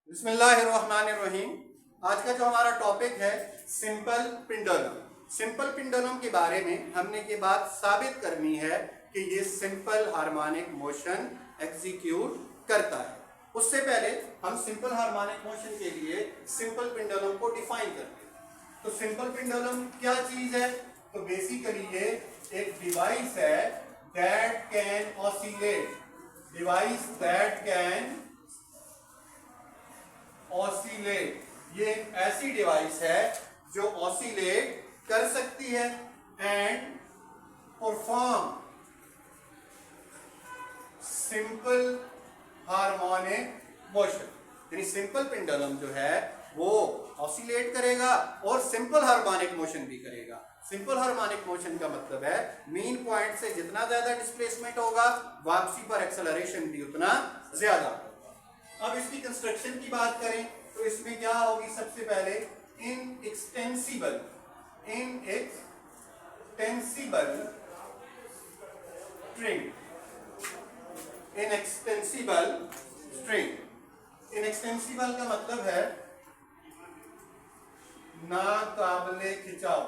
बिस्मिल्लाहिर्रहमानिर्रहीम। आज का जो हमारा टॉपिक है सिंपल पेंडुलम। सिंपल पेंडुलम के बारे में हमने ये बात साबित करनी है कि ये सिंपल हार्मोनिक मोशन एग्जीक्यूट करता है। उससे पहले हम सिंपल हार्मोनिक मोशन के लिए सिंपल पेंडुलम को डिफाइन करते हैं। तो सिंपल पेंडुलम क्या चीज है? तो बेसिकली ये एक डिवाइस है that can oscillate, device that can oscillate. ये एक ऐसी डिवाइस है जो ऑसिलेट कर सकती है and perform simple harmonic motion. यानी सिंपल पेंडुलम जो है वो ऑसिलेट करेगा और सिंपल हार्मोनिक मोशन भी करेगा। सिंपल हार्मोनिक मोशन का मतलब है मीन पॉइंट से जितना ज्यादा डिस्प्लेसमेंट होगा वापसी पर एक्सेलरेशन भी उतना ज्यादा होगा। अब इसकी कंस्ट्रक्शन की बात करें तो इसमें क्या होगी? सबसे पहले inextensible string. Inextensible string, inextensible का मतलब है नाकाबिले खिंचाव।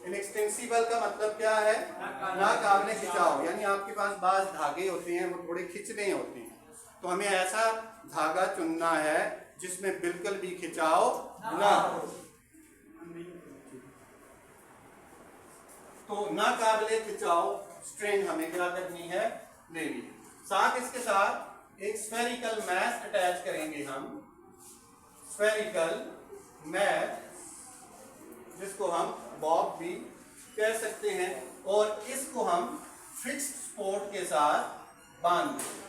इनएक्सटेंसिबल का मतलब क्या है? नाकाबिले खिंचाव। यानी आपके पास बाज धागे होते हैं वो थोड़े खिंचने होते हैं, तो हमें ऐसा धागा चुनना है जिसमें बिल्कुल भी खिंचाव ना हो। तो नाकाबिले खिंचाव स्ट्रिंग हमें क्या करनी है? लेनी है। साथ इसके साथ एक स्फेरिकल मैश अटैच करेंगे हम, स्फेरिकल मैश, जिसको हम बॉब भी कह सकते हैं, और इसको हम फिक्स्ड सपोर्ट के साथ बांध देंगे।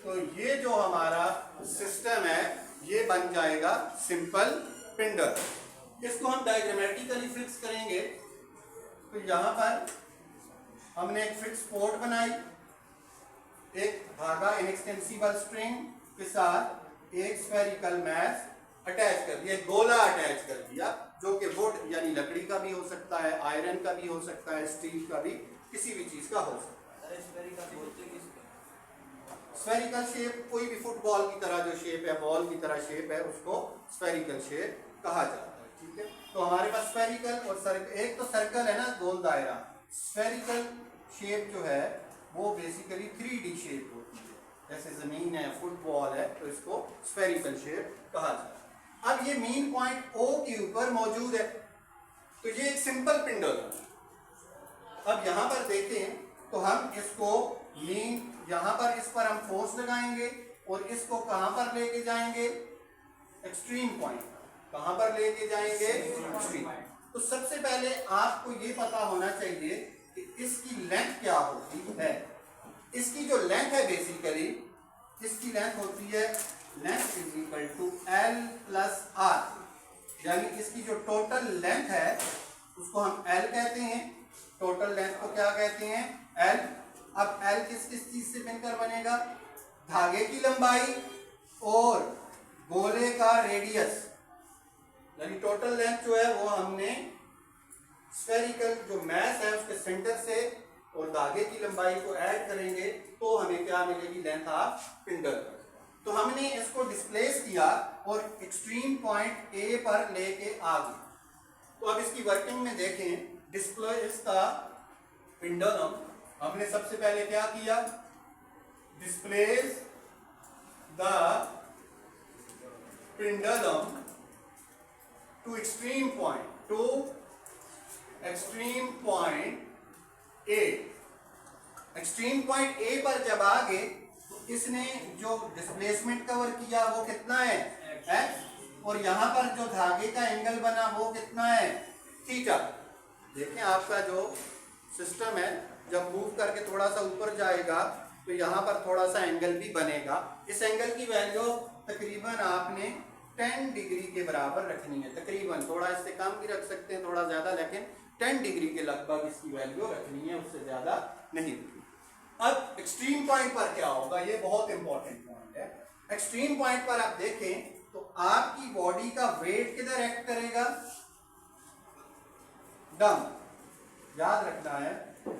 तो ये जो हमारा सिस्टम है ये बन जाएगा सिंपल पेंडुलम। इसको हम डायग्रामेटिकली फिक्स करेंगे। तो यहां पर हमने एक फिक्स पोर्ट बनाई, एक धागा इनएक्सटेंसिबल स्ट्रिंग के साथ एक स्फेरिकल मैश अटैच कर दिया, गोला अटैच कर दिया, जो कि वुड यानी लकड़ी का भी हो सकता है, आयरन का भी हो सकता है, स्टील का भी, किसी भी चीज का हो सकता है। स्फेरिकल शेप कोई भी फुटबॉल की तरह जो शेप है, बॉल की तरह शेप है, उसको स्फेरिकल शेप कहा जाता है। ठीक है, तो हमारे पास स्फेरिकल और सर्कल, एक तो सर्कल है ना, गोल दायरा। स्फेरिकल शेप जो है वो बेसिकली 3D शेप होती है, जैसे जमीन है, फुटबॉल है, तो इसको स्फेरिकल शेप कहा जाता है। अब ये मीन पॉइंट O के ऊपर मौजूद है, तो ये एक सिंपल पेंडुलम है। अब यहां पर देखें तो हम इसको मीन, यहां पर इस पर हम फोर्स लगाएंगे और इसको कहां पर लेके जाएंगे? Extreme point. कहां पर लेके जाएंगे? एक्सट्रीम। तो सबसे पहले आपको ये पता होना चाहिए कि इसकी लेंथ क्या होती है। इसकी जो लेंथ है बेसिकली, इसकी लेंथ होती है length is equal to L plus R। यानी इसकी जो टोटल लेंथ है उसको हम L कहते हैं। टोटल लेंथ को क्या कहते हैं? L। अब L किस किस चीज से मिलकर बनेगा? धागे की लंबाई और गोले का रेडियस। यानी टोटल लेंथ जो है वो हमने स्फेरिकल जो मैश है उसके सेंटर से और धागे की लंबाई को ऐड करेंगे तो हमें क्या मिलेगी? Length of pendulum. तो हमने इसको डिस्प्लेस किया और एक्सट्रीम पॉइंट A पर लेके आ गए। तो अब इसकी वर्किंग में देखें, डिस्प्लेस का पेंडुलम हमने सबसे पहले क्या किया? Displace the pendulum to extreme point A। Extreme point A पर जब आ गए तो इसने जो डिस्प्लेसमेंट कवर किया वो कितना है? X। और यहां पर जो धागे का एंगल बना वो कितना है? थीटा। देखें आपका जो सिस्टम है जब मूव करके थोड़ा सा ऊपर जाएगा तो यहाँ पर थोड़ा सा एंगल भी बनेगा। इस एंगल की वैल्यू तकरीबन आपने 10 डिग्री के बराबर रखनी है। तकरीबन, थोड़ा इससे कम भी रख सकते हैं, थोड़ा ज्यादा, लेकिन 10 डिग्री के लगभग इसकी वैल्यू रखनी है, उससे ज्यादा नहीं। अब एक्सट्रीम पॉइंट पर क्या होगा? ये बहुत इंपॉर्टेंट पॉइंट है। एक्सट्रीम पॉइंट पर आप देखें तो आपकी बॉडी का वेट किधर एक्ट करेगा? डम। याद रखना है,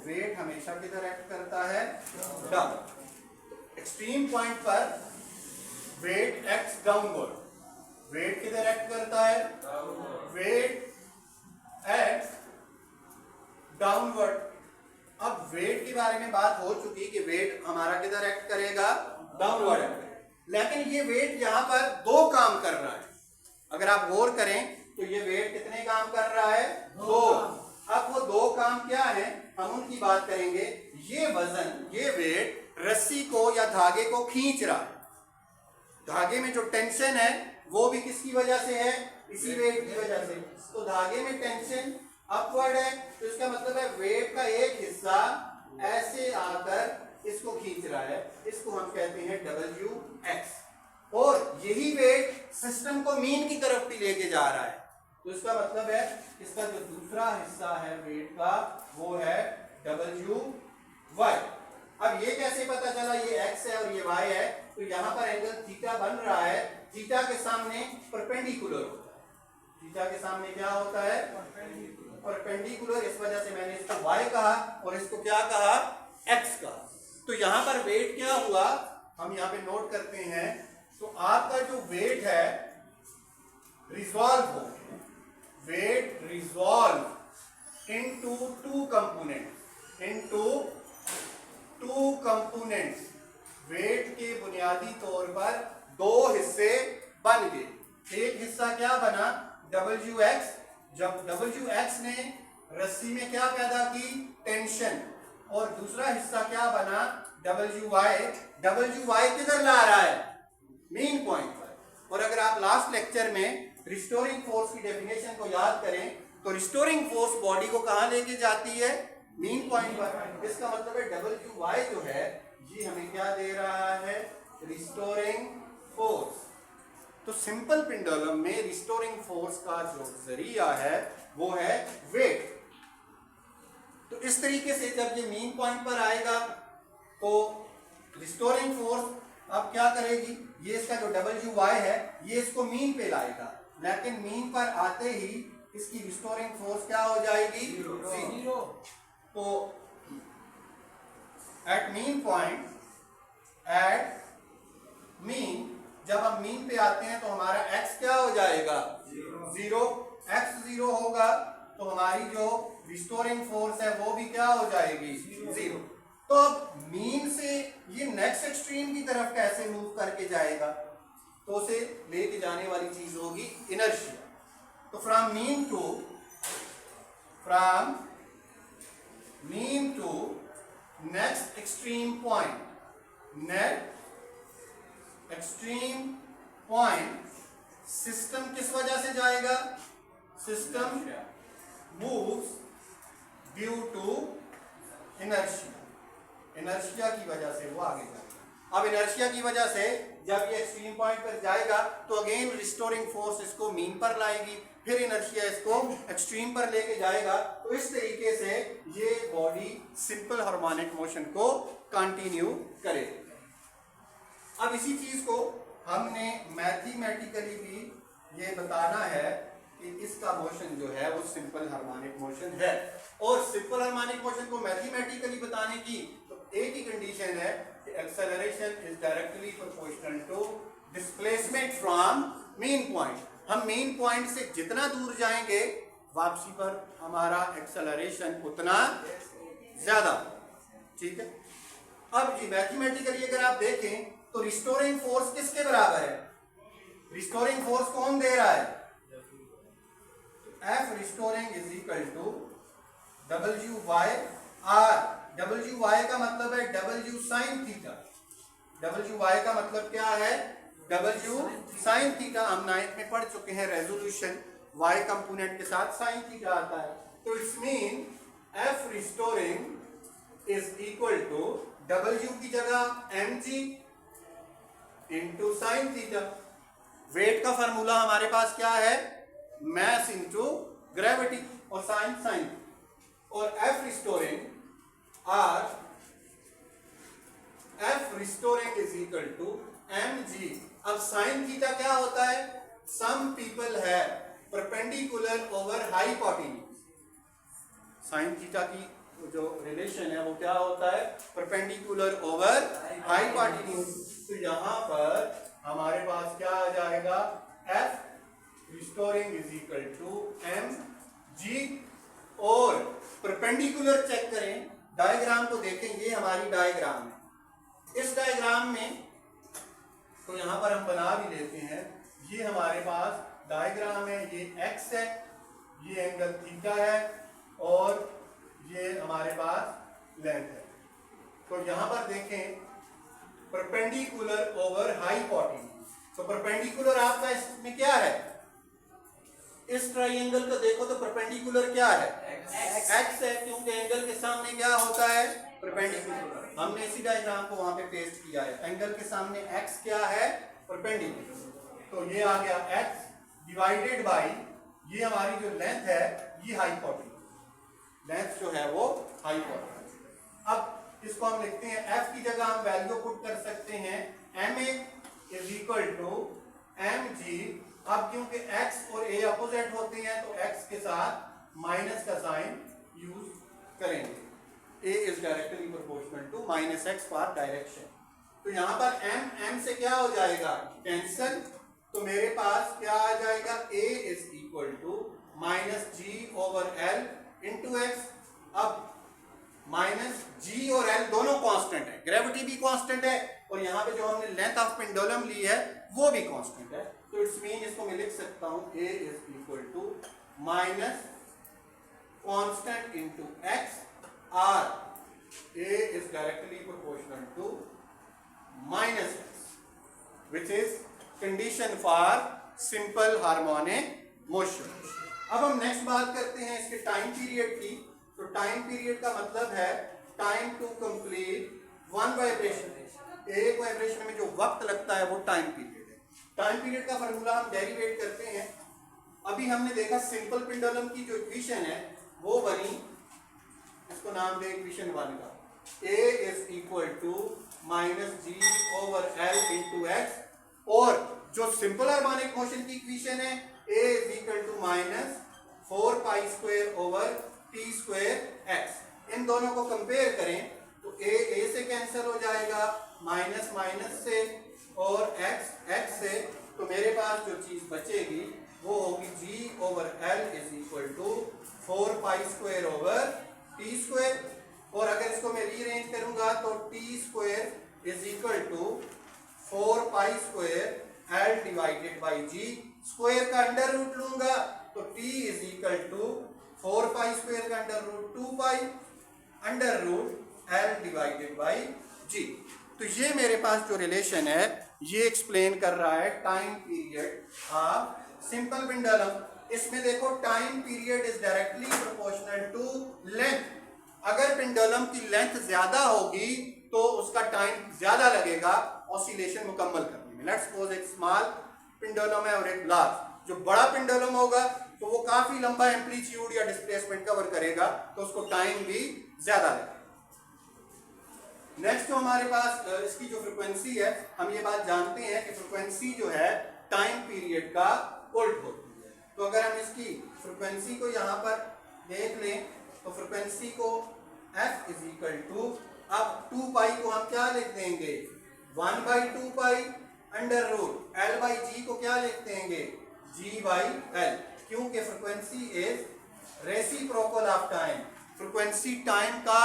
वेट हमेशा किधर एक्ट करता है? डम। एक्सट्रीम पॉइंट पर वेट एक्ट्स डाउनवर्ड, वेट किधर एक्ट करता है, वेट एक्ट्स डाउनवर्ड। अब वेट के बारे में बात हो चुकी कि वेट हमारा किधर एक्ट करेगा, डाउनवर्ड एक्ट। लेकिन ये वेट यहां पर दो काम कर रहा है। अगर आप गौर करें तो ये वेट कितने काम कर रहा है, दो। अब वो दो काम क्या है, हम उनकी बात करेंगे। ये वजन, ये वेट रस्सी को या धागे को खींच रहा है। धागे में जो टेंशन है वो भी किसकी वजह से है, इसी वेट की वजह से। तो धागे में टेंशन अपवर्ड है, तो इसका मतलब है वेट का एक हिस्सा ऐसे आकर इसको खींच रहा है। इसको हम कहते हैं WX। और यही वेट सिस्टम को मीन की तरफ भी लेके जा रहा है। तो इसका मतलब है इसका जो दूसरा हिस्सा है वेट का वो है WY। अब ये कैसे पता चला ये x है और ये y है, तो यहाँ पर एंगल थीटा बन रहा है। थीटा के सामने परपेंडिकुलर होता है। थीटा के सामने क्या होता है, परपेंडिकुलर। इस वजह से मैंने इसको y कहा और इसको क्या कहा, x कहा। तो यहाँ पर वेट क्या हुआ, हम यहाँ पे नोट करते हैं। तो आपका जो वेट है रिजॉल्व हो, weight resolve into two component, into two components. Weight के बुनियादी तौर पर दो हिस्से बन गए। एक हिस्सा क्या बना, WX। जब WX ने रस्सी में क्या पैदा की, टेंशन। और दूसरा हिस्सा क्या बना, WY। WY किधर ला रहा है, मेन पॉइंट पर। और अगर आप लास्ट लेक्चर में रिस्टोरिंग फोर्स की डेफिनेशन को याद करें तो रिस्टोरिंग फोर्स बॉडी को कहां लेके जाती है, मेन पॉइंट पर। इसका मतलब है WY जो है ये हमें क्या दे रहा है, रिस्टोरिंग फोर्स। तो सिंपल पेंडुलम में रिस्टोरिंग फोर्स का जो जरिया है वो है वेट। तो इस तरीके से जब ये मेन पॉइंट पर आएगा तो रिस्टोरिंग फोर्स अब क्या करेगी, ये इसका जो WY है ये इसको मीन पे लाएगा। लेकिन मीन पर आते ही इसकी रिस्टोरिंग फोर्स क्या हो जाएगी, जीरो। तो at mean point, at mean, जब हम मीन पे आते हैं तो हमारा x क्या हो जाएगा, जीरो। x जीरो होगा तो हमारी जो रिस्टोरिंग फोर्स है वो भी क्या हो जाएगी, जीरो। तो अब मीन से ये नेक्स्ट एक्सट्रीम की तरफ कैसे मूव करके जाएगा, तो उसे लेके जाने वाली चीज होगी इनर्शिया। तो from mean to next extreme point, next extreme point system किस वजह से जाएगा, system moves due to inertia. Inertia की वजह से वो आगे जाएगा। अब इनर्शिया की वजह से जब ये एक्सट्रीम पॉइंट पर जाएगा तो अगेन रिस्टोरिंग फोर्स इसको मीन पर लाएगी, फिर इनर्शिया इसको एक्सट्रीम पर लेके जाएगा। तो इस तरीके से ये बॉडी सिंपल हार्मोनिक मोशन को कंटिन्यू करेगी। अब इसी चीज को हमने मैथमेटिकली भी ये बताना है कि इसका मोशन जो है वो सिंपल हार्मोनिक मोशन है। और सिंपल हार्मोनिक मोशन को मैथमेटिकली बताने की तो एक ही कंडीशन है कि acceleration is directly proportional to displacement from mean point. हम मेन पॉइंट से जितना दूर जाएंगे वापसी पर हमारा एक्सेलरेशन उतना ज्यादा, ठीक है। अब जी मैथमेटिकली अगर आप देखें तो रिस्टोरिंग फोर्स किसके बराबर है, रिस्टोरिंग फोर्स कौन दे रहा है, F restoring is equal to WY/R। WY का मतलब है W sin थीटा। WY का मतलब क्या है, W sin थीटा। हम 9th में पढ़ चुके हैं रेजोल्यूशन, Y कंपोनेंट के साथ sin थीटा आता है। तो it's mean F restoring is equal to W की जगह mg into sine theta. Weight का फॉर्मूला हमारे पास क्या है, मैस इंटू ग्रेविटी और साइन साइन। और F restoring is equal to mg। अब साइन थीटा क्या होता है, सम पीपल है perpendicular over hypotenuse. Sine theta की जो रिलेशन है वो क्या होता है, परपेंडिकुलर ओवर हाइपोटेन्यूज। तो यहाँ पर हमारे पास क्या आ जाएगा, F restoring is equal to M G. और परपेंडिकुलर चेक करें, डायग्राम को देखें, ये हमारी डायग्राम है। इस डायग्राम में तो यहां पर हम बना भी लेते हैं, ये हमारे पास डायग्राम है, ये एक्स है, ये एंगल थीटा है और ये हमारे पास लेंथ है। तो यहां पर देखें परपेंडिकुलर ओवर हाइपोटेन्यूज, तो परपेंडिकुलर आपका इसमें क्या है, इस ट्राइंगल को देखो तो परपेंडिकुलर क्या है, एक्स है, क्योंकि एंगल के सामने क्या होता है, परपेंडिकुलर। हमने इसी डायग्राम को वहां पे पेस्ट किया है, एंगल के सामने एक्स क्या है, परपेंडिकुलर। तो ये आ गया एक्स डिवाइडेड बाई ये हमारी जो लेंथ है, ये हाइपोटेन्यूज, लेंथ जो है वो हाइपोटेन्यूज। अब इसको हम लिखते हैं, एफ की जगह हम वैल्यू पुट कर सकते हैं, M A is equal to M G. अब क्योंकि एक्स और ए अपोजिट होते हैं तो एक्स के साथ माइनस का साइन यूज करेंगे, a is directly proportional to minus x for direction. तो यहां पर एम से क्या हो जाएगा, कैंसल, तो मेरे पास क्या आ जाएगा, a is equal to minus g over l into x. अब माइनस जी और एल दोनों कांस्टेंट है, ग्रेविटी भी कांस्टेंट है और यहाँ पे जो हमने लेंथ ऑफ पेंडुलम ली है वो भी कांस्टेंट है। तो इट्स मीन इसको मैं लिख सकता हूं, a is equal to minus constant into x or a is directly proportional to minus x, which is condition for simple harmonic motion. अब हम नेक्स्ट बात करते हैं इसके टाइम पीरियड की। तो टाइम पीरियड का मतलब है time to complete one vibration, एक वाइब्रेशन में जो वक्त लगता है वो टाइम पीरियड है। टाइम पीरियड का फॉर्मूला हम डेरिवेट करते हैं। अभी हमने देखा सिंपल पेंडुलम की जो इक्वेशन है वो बनी, इसको नाम दे इक्वेशन 1 का, a is equal to minus g over l into x, और जो सिंपल हार्मोनिक मोशन की इक्वेशन है a is equal to minus 4 pi square over t square x. इन दोनों को कंपेयर करें तो ए से कैंसिल हो जाएगा, माइनस माइनस से और एक्स से, तो मेरे पास जो चीज बचेगी वो होगी g over l is equal to 4 pi square over t square. और अगर इसको मैं रीअरेंज करूंगा तो t square is equal to 4 pi square l divided by g, square का अंडर रूट लूंगा तो t is equal to 4 pi square का under root 2 pi under root l divided by g. तो ये मेरे पास जो रिलेशन है ये एक्सप्लेन कर रहा है time period of simple pendulum. इसमें देखो time period is directly proportional to length. अगर पेंडुलम की लेंथ ज्यादा होगी तो उसका टाइम ज्यादा लगेगा ऑसिलेशन मुकम्मल करने में। लेट्स सपोज एक स्मॉल पेंडुलम है और एक लार्ज। जो बड़ा पेंडुलम होगा तो वो काफी लंबा एम्पलीट्यूड या डिस्प्लेसमेंट कवर करेगा तो उसको टाइम भी ज्यादा लगेगा। नेक्स्ट जो हमारे पास इसकी जो फ्रीक्वेंसी है, हम ये बात जानते हैं कि फ्रीक्वेंसी जो है टाइम पीरियड का उल्ट होती है। तो अगर हम इसकी फ्रीक्वेंसी को यहाँ पर देख लें तो फ्रीक्वेंसी को f इज इक्वल टू, अब 2 पाई को हम क्या लिख देंगे 1/2 pi under root l by g को क्या लिख देंगे g बाई एल, क्योंकि frequency is reciprocal of time. Frequency time का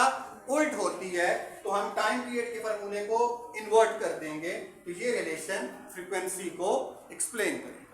उल्ट होती है तो हम टाइम पीरियड के फॉर्मूले को इन्वर्ट कर देंगे, तो ये रिलेशन फ्रीक्वेंसी को एक्सप्लेन करेंगे।